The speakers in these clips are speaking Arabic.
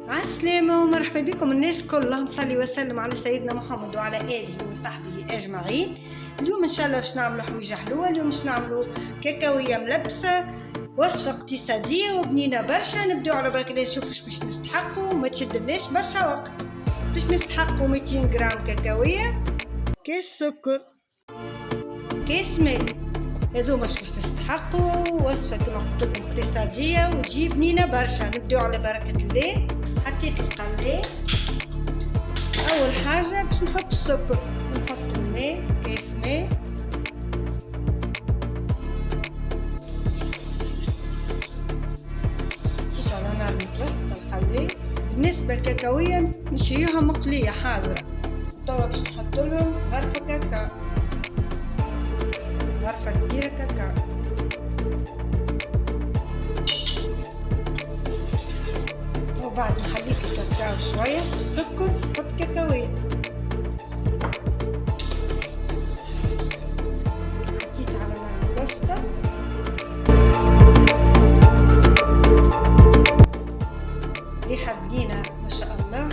عالسلامة ومرحبا بكم الناس الكل، اللهم صل وسلم على سيدنا محمد وعلى آله وصحبه أجمعين. اليوم إن شاء الله باش نعملوا حويجة حلوة. اليوم باش نعملوا كاكاوية ملبسة، وصفة اقتصادية وبنينة برشا. نبداو على بركة الله. نشوفوا باش نستحقوا، ما تشدلناش برشا وقت. باش نستحقوا 200 غرام كاكاوية، كاس سكر، كاس ماء. هذوما باش نستحقوا. وصفة كما قلت لكم اقتصادية وتجي بنينة برشا. نبداو على بركة الله. حطيت القلاية. أول حاجة باش نحط السكر، نحط الماء، كاس ماء، حطيت على نار متوسطة القلاية. بالنسبة للكاكاوية نشريوها مقلية حاضرة. توا باش نحط لهم غرفة كاكاو، غرفة كبيرة كاكاو. وبعد ما خليت الكاكاو شوية في السكر نحط كاكاوية. حطيت على نار متوسطة. ريحة بنينة ما شاء الله.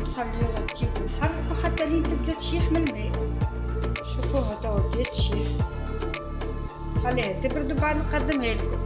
نخليوها تجيب نحركو حتى لين تبدا تشيح من الماء. شوفوها توا بدات تشيح. خليها تبرد وبعد نقدمها لكم.